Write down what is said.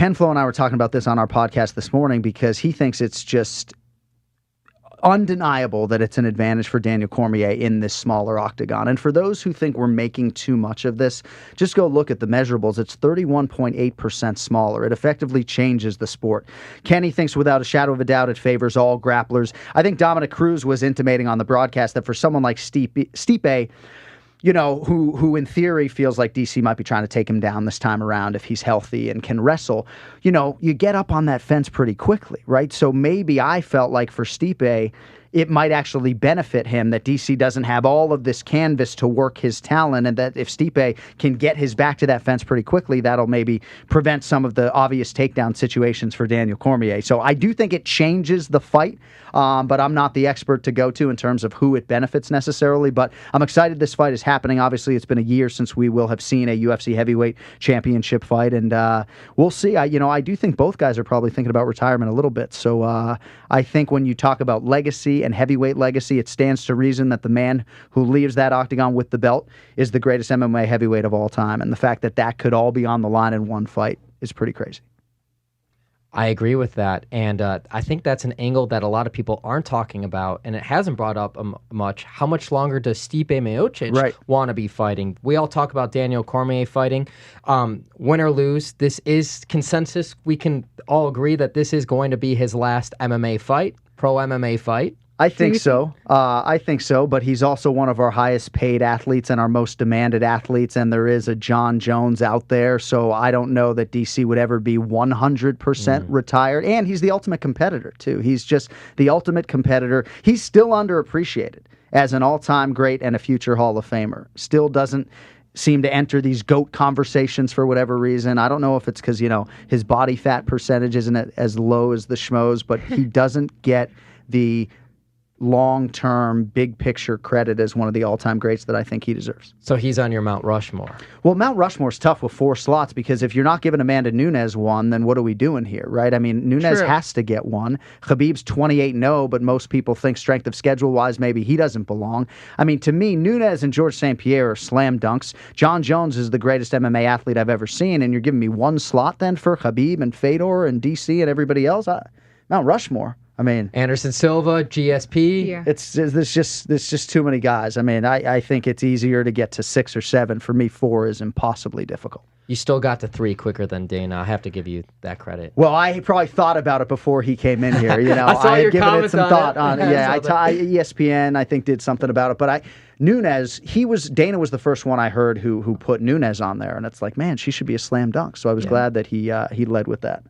Ken Flo and I were talking about this on our podcast this morning because he thinks it's just undeniable that it's an advantage for Daniel Cormier in this smaller octagon. And for those who think we're making too much of this, just go look at the measurables. It's 31.8% smaller. It effectively changes the sport. Kenny thinks without a shadow of a doubt it favors all grapplers. I think Dominic Cruz was intimating on the broadcast that for someone like Stipe, you know, who in theory feels like DC might be trying to take him down this time around if he's healthy and can wrestle, you know, you get up on that fence pretty quickly, right? So maybe I felt like for Stipe, it might actually benefit him that DC doesn't have all of this canvas to work his talent, and that if Stipe can get his back to that fence pretty quickly, that'll maybe prevent some of the obvious takedown situations for Daniel Cormier. So I do think it changes the fight, but I'm not the expert to go to in terms of who it benefits necessarily. But I'm excited this fight is happening. Obviously, it's been a year since we will have seen a UFC heavyweight championship fight, and we'll see. I do think both guys are probably thinking about retirement a little bit. So I think when you talk about legacy and heavyweight legacy, it stands to reason that the man who leaves that octagon with the belt is the greatest MMA heavyweight of all time. And the fact that that could all be on the line in one fight is pretty crazy. I agree with that. And I think that's an angle that a lot of people aren't talking about, and it hasn't brought up much. How much longer does Stipe Miocic want to be fighting? We all talk about Daniel Cormier fighting. Win or lose, this is consensus. We can all agree that this is going to be his last MMA fight, pro MMA fight. I think so. But he's also one of our highest paid athletes and our most demanded athletes, and there is a Jon Jones out there, so I don't know that DC would ever be 100% retired. And he's the ultimate competitor, too. He's just the ultimate competitor. He's still underappreciated as an all-time great and a future Hall of Famer. Still doesn't seem to enter these GOAT conversations for whatever reason. I don't know if it's because, his body fat percentage isn't as low as the Schmoes, but he doesn't get the long-term, big-picture credit as one of the all-time greats that I think he deserves. So he's on your Mount Rushmore. Well, Mount Rushmore's tough with 4 slots because if you're not giving Amanda Nunes one, then what are we doing here, right? I mean, Nunes has to get one. Khabib's 28-0, but most people think strength of schedule-wise maybe he doesn't belong. I mean, to me, Nunes and George St. Pierre are slam dunks. Jon Jones is the greatest MMA athlete I've ever seen, and you're giving me one slot then for Khabib and Fedor and DC and everybody else? Mount Rushmore. I mean, Anderson Silva, GSP. Yeah. There's just too many guys. I mean, I think it's easier to get to 6 or 7. For me, 4 is impossibly difficult. You still got to 3 quicker than Dana. I have to give you that credit. Well, I probably thought about it before he came in here. I had given it some thought on it. Yeah, ESPN I think did something about it, but Nunes, Dana was the first one I heard who put Nunes on there, and it's like, man, she should be a slam dunk. So I was glad that he led with that.